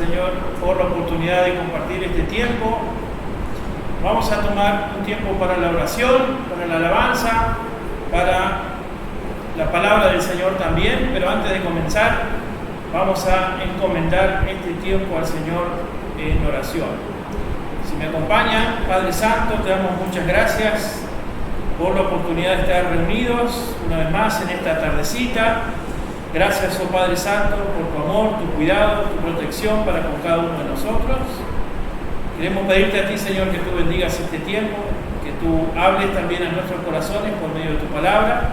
Señor, por la oportunidad de compartir este tiempo. Vamos a tomar un tiempo para la oración, para la alabanza, para la palabra del Señor también, pero antes de comenzar, vamos a encomendar este tiempo al Señor en oración. Si me acompañan, Padre Santo, te damos muchas gracias por la oportunidad de estar reunidos una vez más en esta tardecita. Gracias, oh Padre Santo, por tu amor, tu cuidado, tu protección para con cada uno de nosotros. Queremos pedirte a ti, Señor, que tú bendigas este tiempo, que tú hables también a nuestros corazones por medio de tu palabra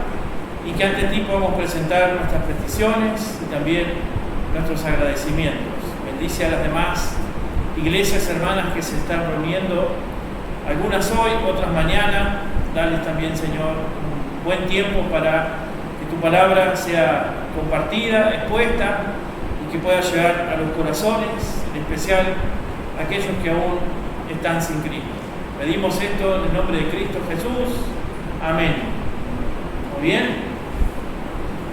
y que ante ti podamos presentar nuestras peticiones y también nuestros agradecimientos. Bendice a las demás iglesias hermanas que se están reuniendo, algunas hoy, otras mañana. Dales también, Señor, un buen tiempo para que tu palabra sea compartida, expuesta y que pueda llegar a los corazones, en especial a aquellos que aún están sin Cristo. Pedimos esto en el nombre de Cristo Jesús. Amén. Muy bien.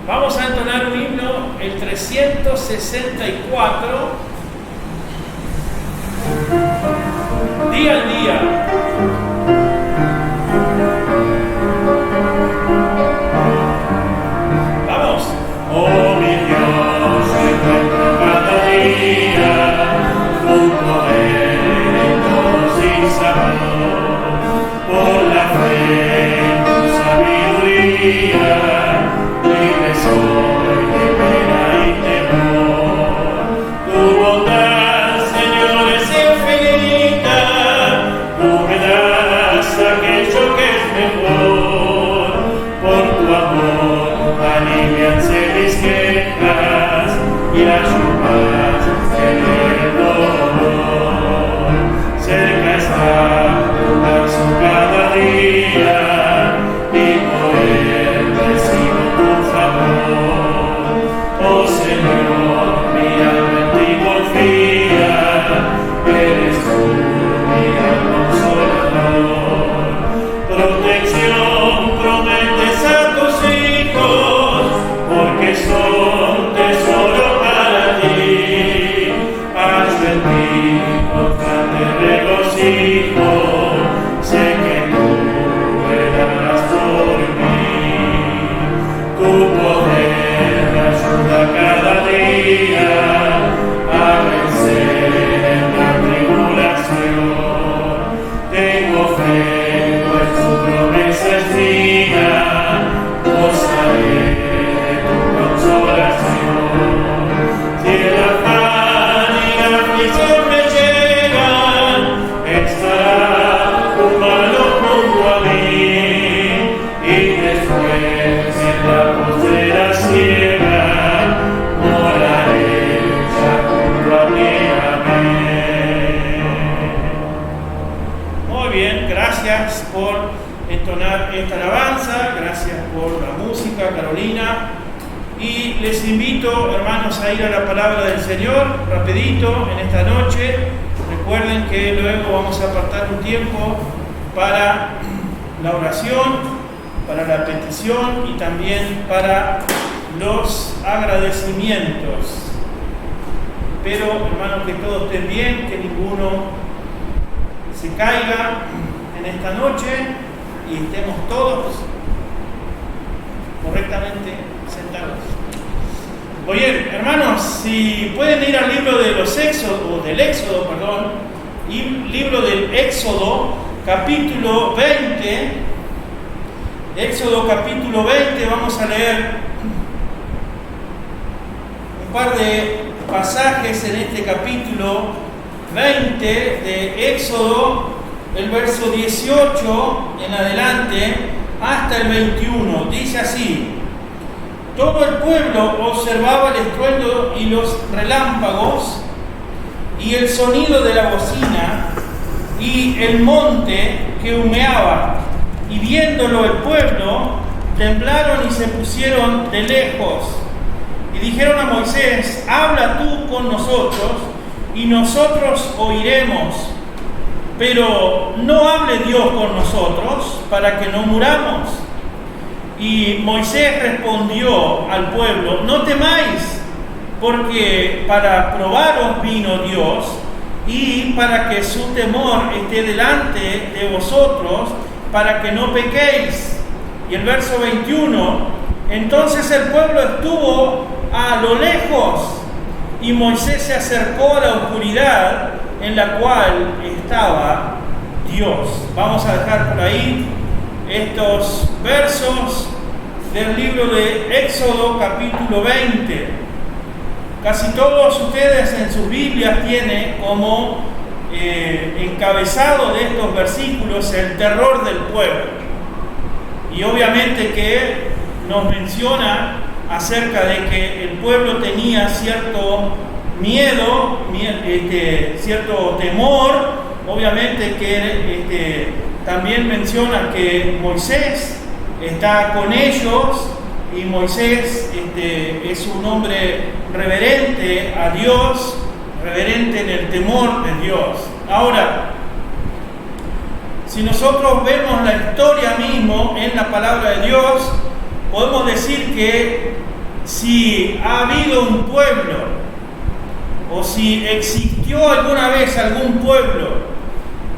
Vamos a entonar un himno, el 364, día al día. Oh mi Dios, encuentro cada día tu poder en todo sin sabor, por la fe en tu sabiduría, libre soy de pena y temor. Tu bondad, Señor, es infinita, tú me das aquello que es mejor, por tu amor alivianse mis quejas y ayudas en el dolor. Cerca está tu brazo cada día y por él recibo tu favor. Oh Señor, mi alma en ti confía, eres tú mi gran consolador. Protección prometes a tus hijos, porque son tesoro para ti. Hallo en ti constante regocijo, sé que tú velarás por mí. Tu poder me ayuda cada día a vencer en la tribulación. Tengo fe, pues tu promesa es mía, gozaré de tu consolación. Si el afán y la aflicción me llegan, estará tu mano junto a mí, y después en la postrera ciega moraré ya junto a ti. Amén. Muy bien, gracias por entonar esta alabanza, gracias por la música, Carolina, y les invito, hermanos, a ir a la palabra del Señor rapidito en esta noche. Recuerden que luego vamos a apartar un tiempo para la oración, para la petición y también para los agradecimientos. Espero, hermanos, que todos estén bien, que ninguno se caiga en esta noche y estemos todos correctamente sentados. Oye, hermanos, si pueden ir al libro de los Éxodos, libro del Éxodo, capítulo 20. Éxodo capítulo 20, vamos a leer un par de pasajes en este capítulo 20 de Éxodo, el verso 18 en adelante hasta el 21. Dice así: todo el pueblo observaba el estruendo y los relámpagos y el sonido de la bocina y el monte que humeaba, y viéndolo el pueblo temblaron y se pusieron de lejos y dijeron a Moisés: habla tú con nosotros y nosotros oiremos, pero no hable Dios con nosotros para que no muramos. Y Moisés respondió al pueblo: no temáis, porque para probaros vino Dios y para que su temor esté delante de vosotros, para que no pequéis. Y el verso 21, entonces el pueblo estuvo a lo lejos y Moisés se acercó a la oscuridad en la cual estaba Dios. Vamos a dejar por ahí estos versos del libro de Éxodo capítulo 20. Casi todos ustedes en sus Biblias tienen como encabezado de estos versículos el terror del pueblo. Y obviamente que nos menciona acerca de que el pueblo tenía cierto miedo, cierto temor. Obviamente que también menciona que Moisés está con ellos y Moisés es un hombre reverente a Dios, reverente en el temor de Dios. Ahora, si nosotros vemos la historia mismo en la palabra de Dios, podemos decir que si ha habido un pueblo o si existió alguna vez algún pueblo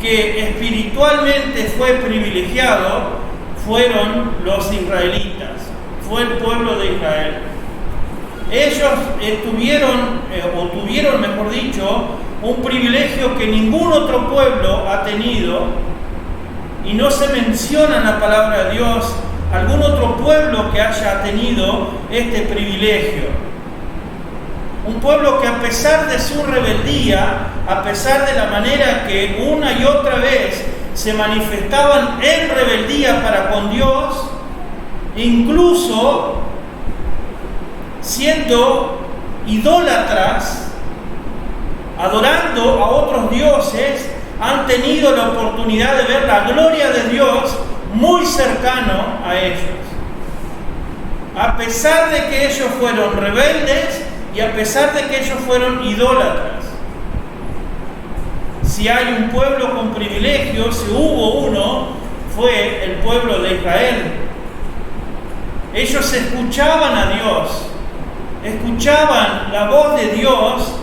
que espiritualmente fue privilegiado, fueron los israelitas, fue el pueblo de Israel. Ellos tuvieron, mejor dicho, un privilegio que ningún otro pueblo ha tenido, y no se menciona en la palabra de Dios algún otro pueblo que haya tenido este privilegio. Un pueblo que a pesar de su rebeldía, a pesar de la manera que una y otra vez se manifestaban en rebeldía para con Dios, incluso siendo idólatras, adorando a otros dioses, han tenido la oportunidad de ver la gloria de Dios muy cercano a ellos. A pesar de que ellos fueron rebeldes y a pesar de que ellos fueron idólatras. Si hay un pueblo con privilegios, si hubo uno, fue el pueblo de Israel. Ellos escuchaban a Dios, escuchaban la voz de Dios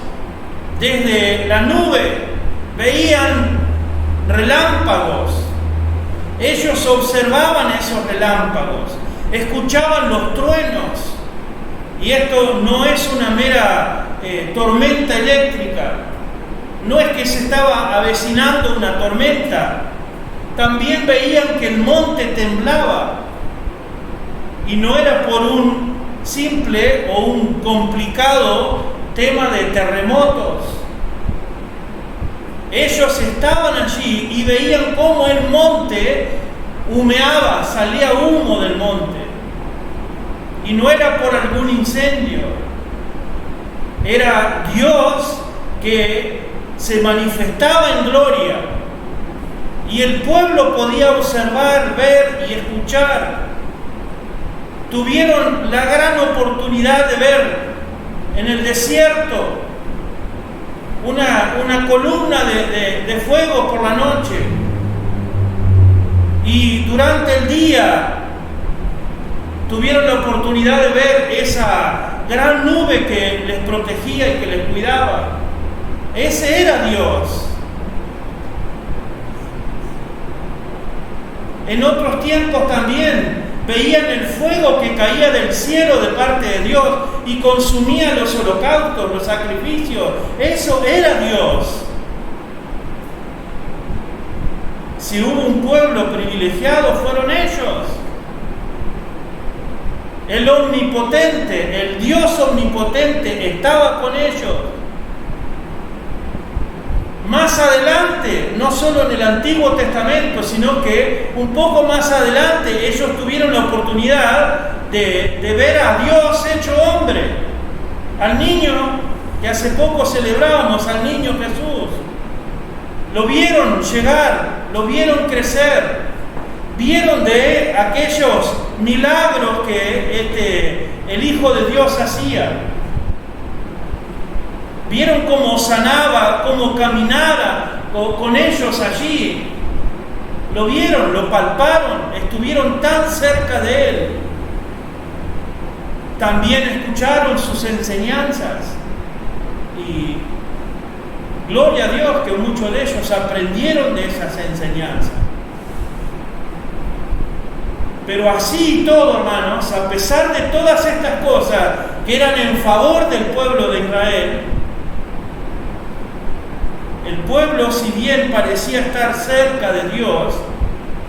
desde la nube, veían relámpagos, ellos observaban esos relámpagos, escuchaban los truenos, y esto no es una mera tormenta eléctrica, no es que se estaba avecinando una tormenta, también veían que el monte temblaba, y no era por un simple o un complicado tema de terremotos. Ellos estaban allí y veían cómo el monte humeaba, salía humo del monte. Y no era por algún incendio, era Dios que se manifestaba en gloria. Y el pueblo podía observar, ver y escuchar. Tuvieron la gran oportunidad de ver en el desierto una columna de fuego por la noche, y durante el día tuvieron la oportunidad de ver esa gran nube que les protegía y que les cuidaba. Ese era Dios. En otros tiempos también veían el fuego que caía del cielo de parte de Dios y consumía los holocaustos, los sacrificios. Eso era Dios. Si hubo un pueblo privilegiado, fueron ellos. El omnipotente, el Dios omnipotente estaba con ellos. Más adelante, no solo en el Antiguo Testamento, sino que un poco más adelante ellos tuvieron la oportunidad de ver a Dios hecho hombre, al niño que hace poco celebrábamos, al niño Jesús. Lo vieron llegar, lo vieron crecer, vieron de aquellos milagros que el Hijo de Dios hacía. Vieron cómo sanaba, cómo caminaba con ellos allí. Lo vieron, lo palparon, estuvieron tan cerca de Él. también escucharon sus enseñanzas. Y gloria a Dios que muchos de ellos aprendieron de esas enseñanzas. Pero así y todo, hermanos, a pesar de todas estas cosas que eran en favor del pueblo de Israel, el pueblo, si bien parecía estar cerca de Dios,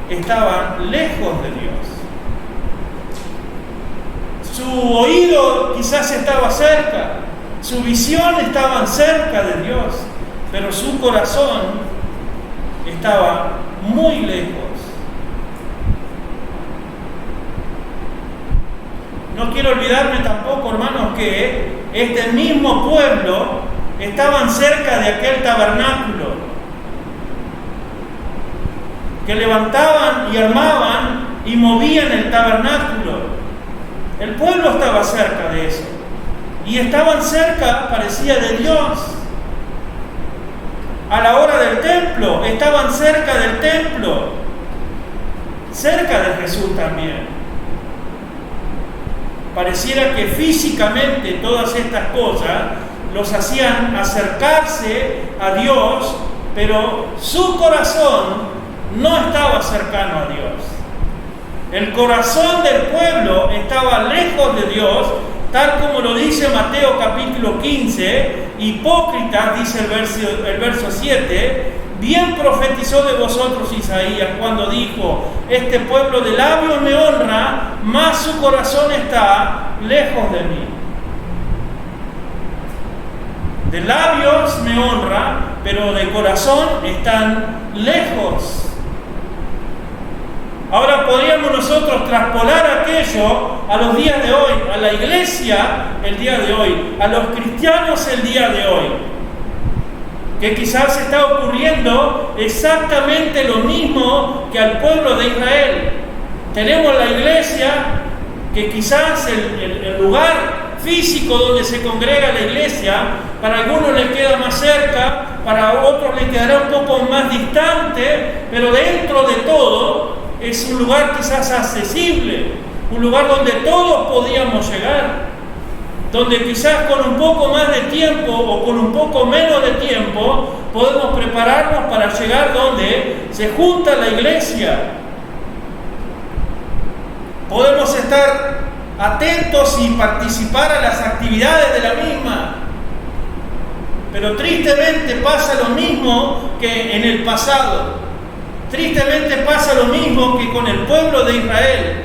estaba lejos de Dios. Su oído quizás estaba cerca, su visión estaba cerca de Dios, pero su corazón estaba muy lejos. No quiero olvidarme tampoco, hermanos, que este mismo pueblo estaban cerca de aquel tabernáculo, que levantaban y armaban y movían el tabernáculo. El pueblo estaba cerca de eso. Y estaban cerca, parecía, de Dios. A la hora del templo, estaban cerca del templo, cerca de Jesús también. Pareciera que físicamente todas estas cosas los hacían acercarse a Dios, pero su corazón no estaba cercano a Dios. El corazón del pueblo estaba lejos de Dios, tal como lo dice Mateo capítulo 15, hipócritas, dice el verso 7, bien profetizó de vosotros Isaías cuando dijo, este pueblo de labios me honra, mas su corazón está lejos de mí. De labios me honra, pero de corazón están lejos. Ahora podríamos nosotros traspolar aquello a los días de hoy, a la iglesia el día de hoy, a los cristianos el día de hoy. Que quizás está ocurriendo exactamente lo mismo que al pueblo de Israel. Tenemos la iglesia, que quizás el lugar físico donde se congrega la iglesia, para algunos les queda más cerca, para otros les quedará un poco más distante, pero dentro de todo es un lugar quizás accesible, un lugar donde todos podíamos llegar, donde quizás con un poco más de tiempo o con un poco menos de tiempo podemos prepararnos para llegar donde se junta la iglesia. Podemos estar atentos y participar a las actividades de la misma. Pero tristemente pasa lo mismo que en el pasado. Tristemente pasa lo mismo que con el pueblo de Israel.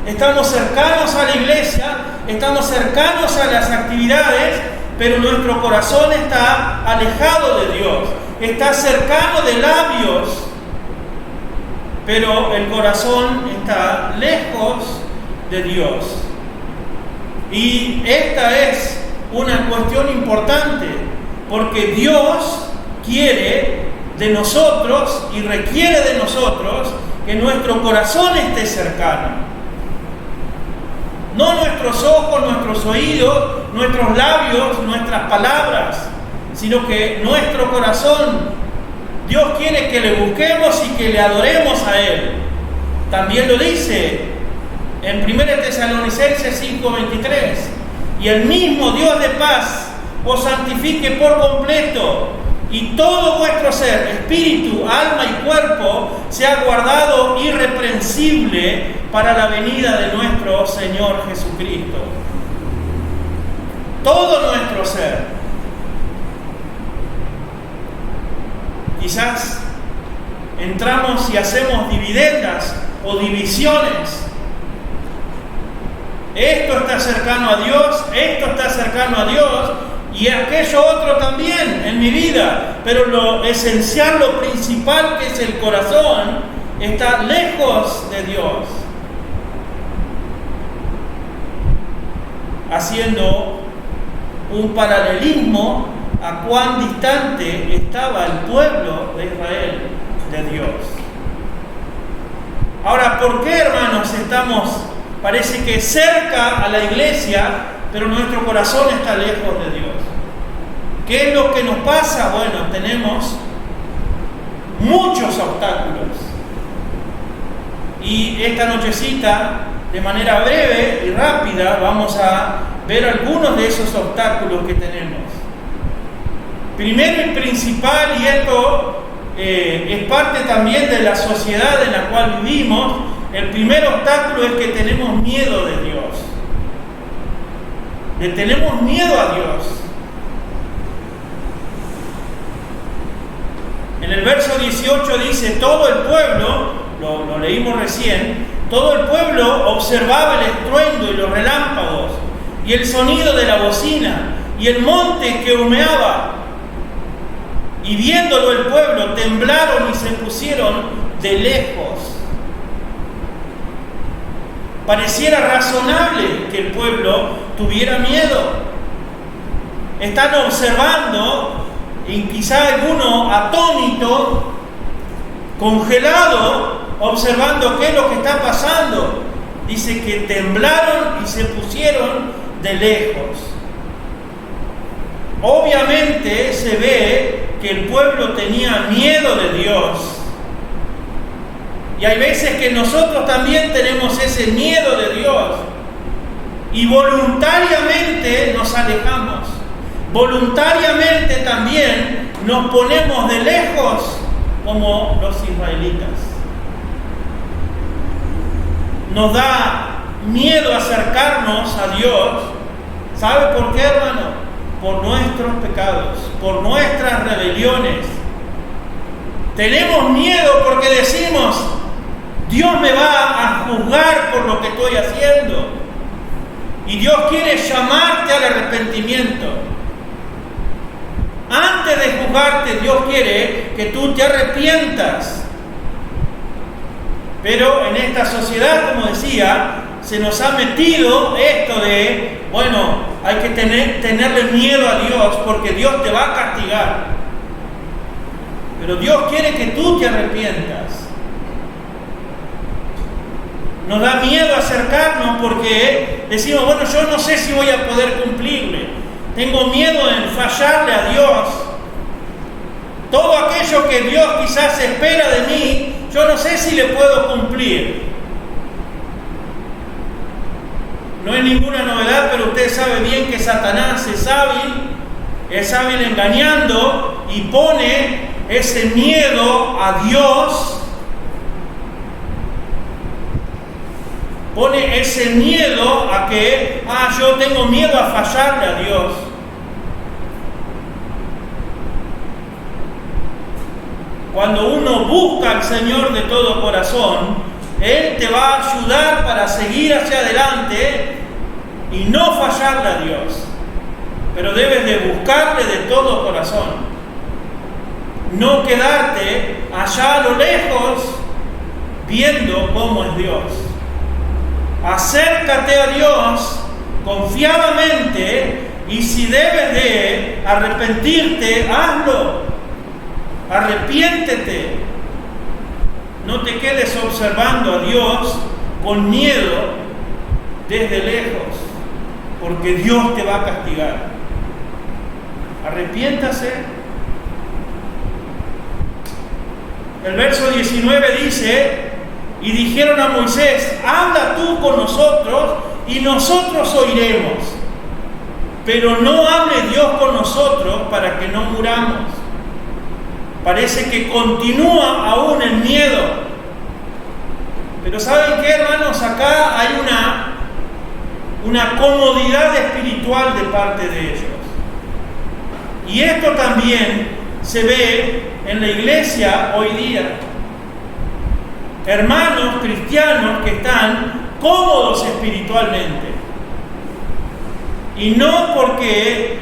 Estamos cercanos a la iglesia, estamos cercanos a las actividades, pero nuestro corazón está alejado de Dios. Está cercano de labios, pero el corazón está lejos de Dios. Y esta es una cuestión importante, porque Dios quiere de nosotros y requiere de nosotros que nuestro corazón esté cercano. No nuestros ojos, nuestros oídos, nuestros labios, nuestras palabras, sino que nuestro corazón. Dios quiere que le busquemos y que le adoremos a Él. También lo dice en 1 Tesalonicenses 5:23. Y el mismo Dios de paz os santifique por completo, y todo vuestro ser, espíritu, alma y cuerpo, sea guardado irreprensible para la venida de nuestro Señor Jesucristo. Todo nuestro ser. Quizás entramos y hacemos dividendas o divisiones. Esto está cercano a Dios, esto está cercano a Dios, y aquello otro también en mi vida, pero lo esencial, lo principal, que es el corazón, está lejos de Dios, haciendo un paralelismo a cuán distante estaba el pueblo de Israel de Dios. Ahora, ¿por qué, hermanos, parece que cerca a la iglesia, pero nuestro corazón está lejos de Dios? ¿Qué es lo que nos pasa? Bueno, tenemos muchos obstáculos. Y esta nochecita de manera breve y rápida vamos a ver algunos de esos obstáculos que tenemos. Primero y principal, y esto es parte también de la sociedad en la cual vivimos, el primer obstáculo es que tenemos miedo de Dios. Le tenemos miedo a Dios. En el verso 18 dice, todo el pueblo, lo leímos recién, todo el pueblo observaba el estruendo y los relámpagos, y el sonido de la bocina, y el monte que humeaba. Y viéndolo el pueblo, temblaron y se pusieron de lejos. Pareciera razonable que el pueblo tuviera miedo. Están observando, y quizá alguno atónito, congelado, observando qué es lo que está pasando. Dice que temblaron y se pusieron de lejos. Obviamente se ve que el pueblo tenía miedo de Dios. Y hay veces que nosotros también tenemos ese miedo de Dios. Y voluntariamente nos alejamos. Voluntariamente también nos ponemos de lejos como los israelitas. Nos da miedo acercarnos a Dios. ¿Sabe por qué, hermano? Por nuestros pecados, por nuestras rebeliones. Tenemos miedo porque decimos, Dios me va a juzgar por lo que estoy haciendo. Y Dios quiere llamarte al arrepentimiento. Antes de juzgarte, Dios quiere que tú te arrepientas. Pero en esta sociedad, como decía, se nos ha metido esto de, bueno, hay que tenerle miedo a Dios porque Dios te va a castigar. Pero Dios quiere que tú te arrepientas. Nos da miedo acercarnos porque decimos, bueno, yo no sé si voy a poder cumplirle. Tengo miedo en fallarle a Dios. Todo aquello que Dios quizás espera de mí, yo no sé si le puedo cumplir. No es ninguna novedad, pero usted sabe bien que Satanás es hábil engañando y pone ese miedo a Dios, pone ese miedo a que, yo tengo miedo a fallarle a Dios. Cuando uno busca al Señor de todo corazón, Él te va a ayudar para seguir hacia adelante y no fallarle a Dios. Pero debes de buscarle de todo corazón. No quedarte allá a lo lejos viendo cómo es Dios. Acércate a Dios confiadamente y si debes de arrepentirte, hazlo. Arrepiéntete. No te quedes observando a Dios con miedo desde lejos, porque Dios te va a castigar. Arrepiéntase. El verso 19 dice, y dijeron a Moisés, habla tú con nosotros y nosotros oiremos, pero no hable Dios con nosotros para que no muramos. Parece que continúa aún el miedo. Pero ¿saben qué, hermanos? Acá hay una comodidad espiritual de parte de ellos. Y esto también se ve en la iglesia hoy día. Hermanos cristianos que están cómodos espiritualmente. Y no porque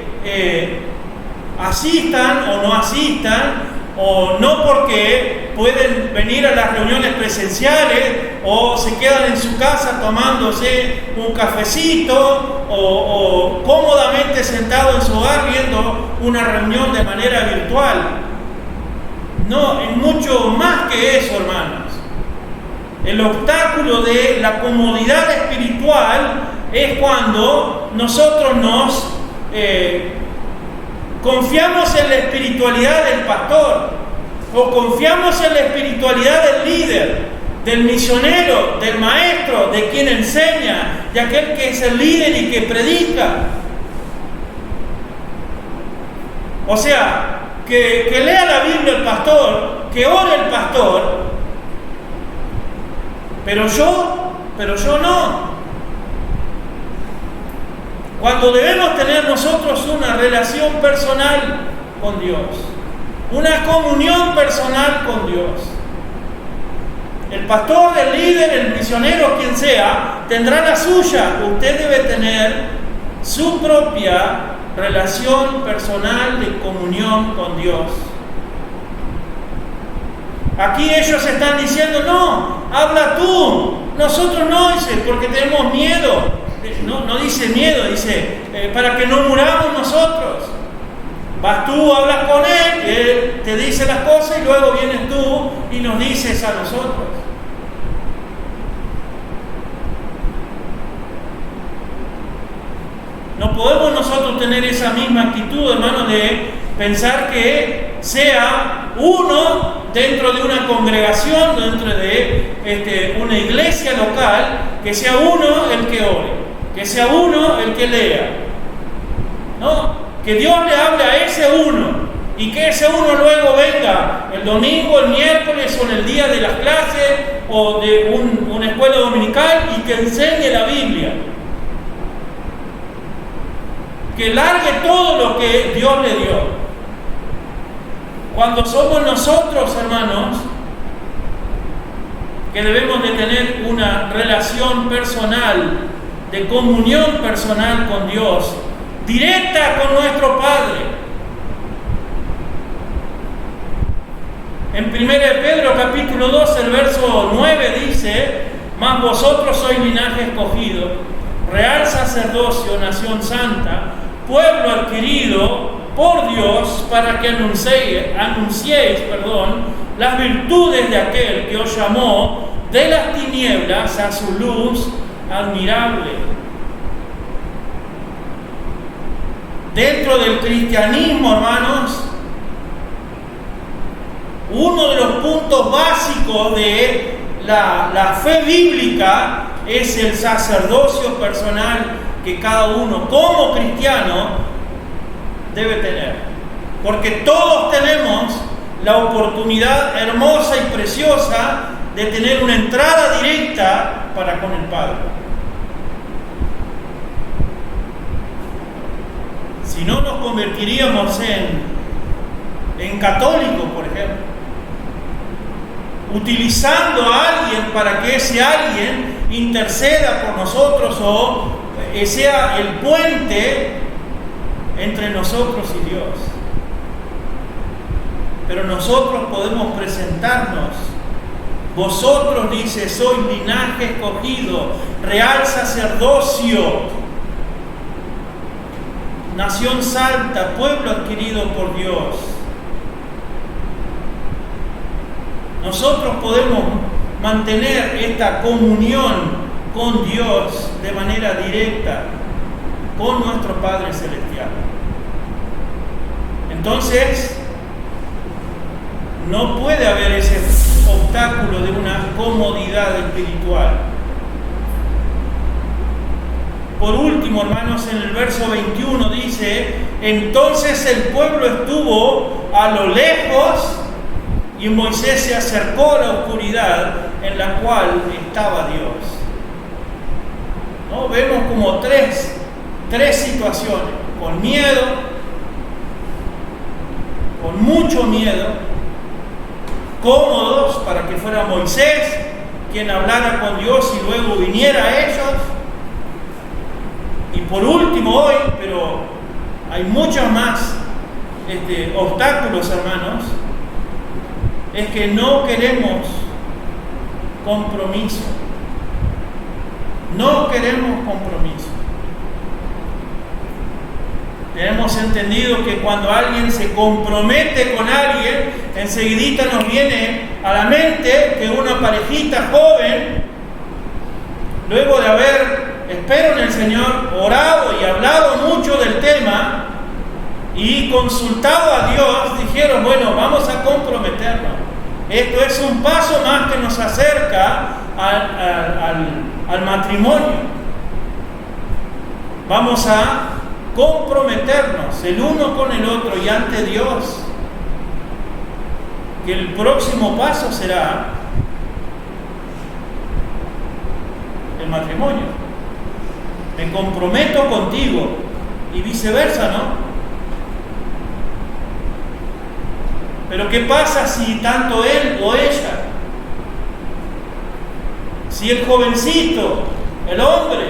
asistan o no asistan, o no porque pueden venir a las reuniones presenciales o se quedan en su casa tomándose un cafecito o cómodamente sentado en su hogar viendo una reunión de manera virtual. No, es mucho más que eso, hermanos. El obstáculo de la comodidad espiritual es cuando nosotros nos confiamos en la espiritualidad del pastor o confiamos en la espiritualidad del líder del misionero, del maestro, de quien enseña, de aquel que es el líder y que predica. O sea, que lea la Biblia el pastor, que ore el pastor, pero yo no. Cuando debemos tener nosotros una relación personal con Dios, una comunión personal con Dios. El pastor, el líder, el misionero, quien sea, tendrá la suya. Usted debe tener su propia relación personal de comunión con Dios. Aquí ellos están diciendo, no, habla tú. Nosotros no, dice, porque tenemos miedo. No dice miedo, dice, para que no muramos nosotros. Vas tú, hablas con él te dice las cosas y luego vienes tú y nos dices a nosotros. No podemos nosotros tener esa misma actitud, hermano, de pensar que sea uno dentro de una congregación, dentro de una iglesia local, que sea uno el que ore, que sea uno el que lea. No, que Dios le hable a ese uno y que ese uno luego venga el domingo, el miércoles o en el día de las clases o de una escuela dominical y que enseñe la Biblia. Que largue todo lo que Dios le dio. Cuando somos nosotros, hermanos, que debemos de tener una relación personal, de comunión personal con Dios, directa con nuestro Padre. En 1 Pedro capítulo 2, el verso 9 dice, mas vosotros sois linaje escogido, real sacerdocio, nación santa, pueblo adquirido por Dios, para que anunciéis las virtudes de aquel que os llamó de las tinieblas a su luz admirable. Dentro del cristianismo, hermanos, uno de los puntos básicos de la fe bíblica es el sacerdocio personal que cada uno como cristiano debe tener. Porque todos tenemos la oportunidad hermosa y preciosa de tener una entrada directa para con el Padre. Si no, nos convertiríamos en católicos, por ejemplo, utilizando a alguien para que ese alguien interceda por nosotros o sea el puente entre nosotros y Dios. Pero nosotros podemos presentarnos. Vosotros, dice, sois linaje escogido, real sacerdocio, nación santa, pueblo adquirido por Dios. Nosotros podemos mantener esta comunión con Dios de manera directa, con nuestro Padre Celestial. Entonces, no puede haber ese obstáculo de una comodidad espiritual. Por último, hermanos, en el verso 21 dice, entonces el pueblo estuvo a lo lejos y Moisés se acercó a la oscuridad en la cual estaba Dios. ¿No? Vemos como tres situaciones, con miedo, con mucho miedo, cómodos para que fuera Moisés quien hablara con Dios y luego viniera a ellos. Y por último hoy, pero hay muchos más obstáculos, hermanos, es que no queremos compromiso. No queremos compromiso. Hemos entendido que cuando alguien se compromete con alguien, enseguidita nos viene a la mente que una parejita joven, luego de haber, espero en el Señor, orado y hablado mucho del tema y consultado a Dios, dijeron, bueno, vamos a comprometernos. Esto es un paso más que nos acerca al matrimonio. Vamos a comprometernos el uno con el otro y ante Dios, que el próximo paso será el matrimonio. Me comprometo contigo y viceversa, ¿no? Pero ¿qué pasa si tanto él o ella, si el jovencito, el hombre,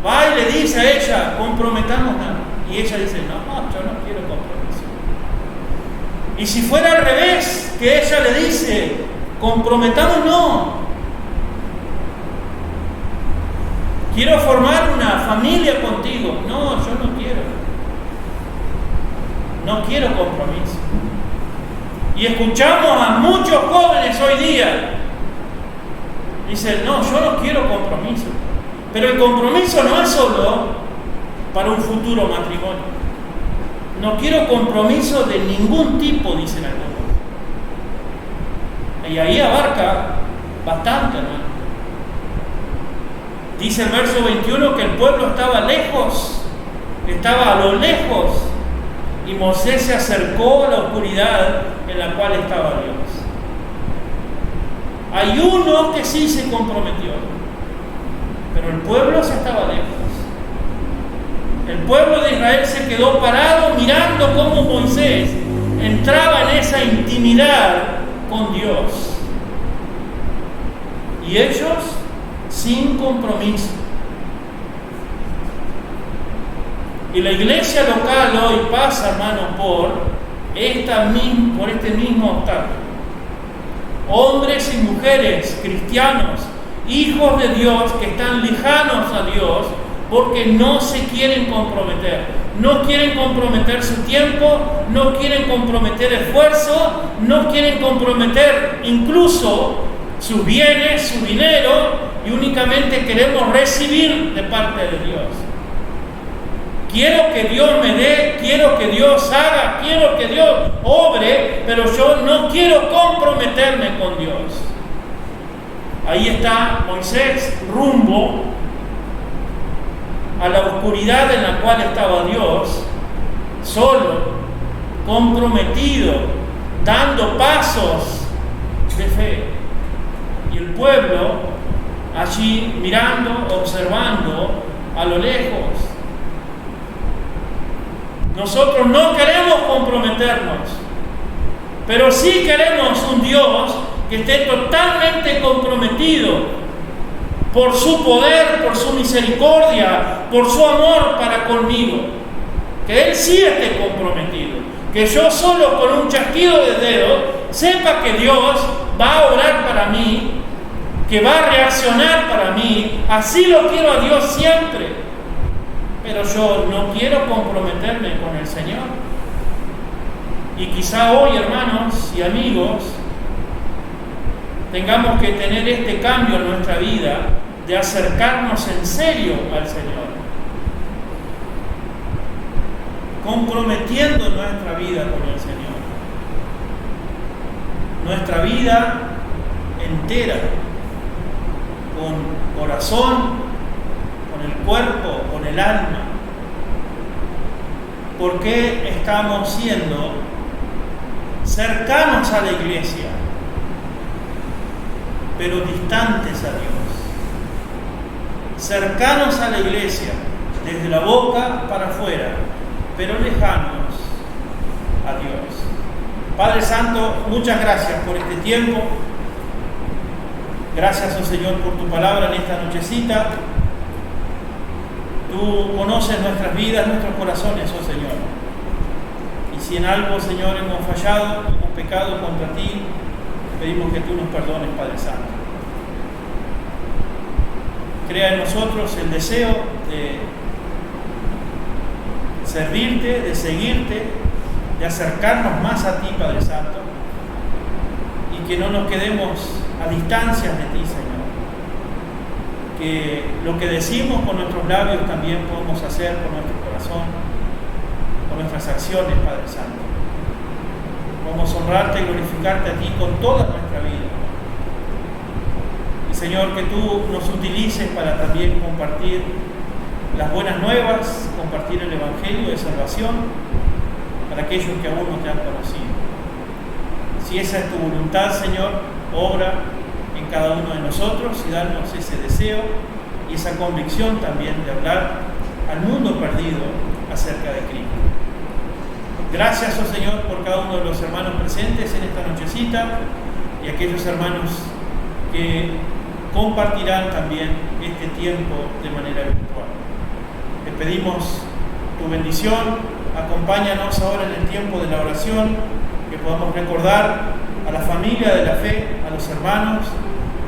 va y le dice a ella, comprometámonos, y ella dice, no, yo no quiero compromiso? Y si fuera al revés, que ella le dice, comprometámonos, quiero formar una familia contigo. No, yo no quiero. No quiero compromiso. Y escuchamos a muchos jóvenes hoy día. Dicen, no, yo no quiero compromiso. Pero el compromiso no es solo para un futuro matrimonio. No quiero compromiso de ningún tipo, dicen algunos. Y ahí abarca bastante, ¿no? Dice el verso 21 que el pueblo estaba lejos, estaba a lo lejos, y Moisés se acercó a la oscuridad en la cual estaba Dios. Hay uno que sí se comprometió, pero el pueblo se estaba lejos. El pueblo de Israel se quedó parado mirando cómo Moisés entraba en esa intimidad con Dios. Y ellos sin compromiso. Y la iglesia local hoy pasa, hermano, por este mismo obstáculo. Hombres y mujeres cristianos, hijos de Dios, que están lejanos a Dios porque no se quieren comprometer. No quieren comprometer su tiempo, no quieren comprometer esfuerzo, no quieren comprometer incluso sus bienes, su dinero, y únicamente queremos recibir de parte de Dios. Quiero que Dios me dé, quiero que Dios haga, quiero que Dios obre, pero yo no quiero comprometerme con Dios. Ahí está Moisés rumbo a la oscuridad en la cual estaba Dios, solo, comprometido, dando pasos de fe. Y el pueblo allí mirando, observando a lo lejos. Nosotros no queremos comprometernos, pero sí queremos un Dios que esté totalmente comprometido por su poder, por su misericordia, por su amor para conmigo. Que Él sí esté comprometido, que yo solo con un chasquido de dedos sepa que Dios va a orar para mí, que va a reaccionar para mí. Así lo quiero a Dios siempre. Pero yo no quiero comprometerme con el Señor. Y quizá hoy, hermanos y amigos, tengamos que tener este cambio en nuestra vida de acercarnos en serio al Señor, comprometiendo nuestra vida con el Señor, nuestra vida entera, con corazón, con el cuerpo, con el alma. ¿Por qué estamos siendo cercanos a la iglesia, pero distantes a Dios? Cercanos a la iglesia, desde la boca para afuera, pero lejanos a Dios. Padre Santo, muchas gracias por este tiempo. Gracias, oh Señor, por tu palabra en esta nochecita. Tú conoces nuestras vidas, nuestros corazones, oh Señor. Y si en algo, Señor, hemos fallado, hemos pecado contra ti, pedimos que tú nos perdones, Padre Santo. Crea en nosotros el deseo de servirte, de seguirte, de acercarnos más a ti, Padre Santo, y que no nos quedemos a distancias de ti, Señor. Que lo que decimos con nuestros labios también podemos hacer con nuestro corazón, con nuestras acciones, Padre Santo. Vamos a honrarte y glorificarte a ti con toda nuestra vida. Y Señor, que tú nos utilices para también compartir las buenas nuevas, compartir el Evangelio de salvación para aquellos que aún no te han conocido. Si esa es tu voluntad, Señor, obra en cada uno de nosotros y darnos ese deseo y esa convicción también de hablar al mundo perdido acerca de Cristo. Gracias, oh Señor, por cada uno de los hermanos presentes en esta nochecita y aquellos hermanos que compartirán también este tiempo de manera virtual. Te pedimos tu bendición, acompáñanos ahora en el tiempo de la oración, que podamos recordar a la familia de la fe, a los hermanos,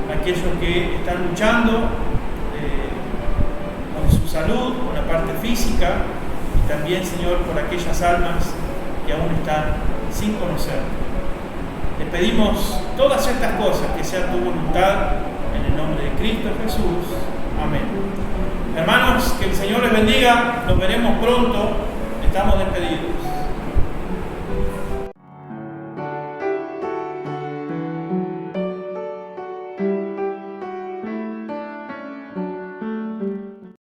a aquellos que están luchando con su salud, con la parte física, y también, Señor, por aquellas almas que aún están sin conocer. Te pedimos todas estas cosas, que sea tu voluntad, en el nombre de Cristo Jesús. Amén. Hermanos, que el Señor les bendiga, nos veremos pronto, estamos despedidos.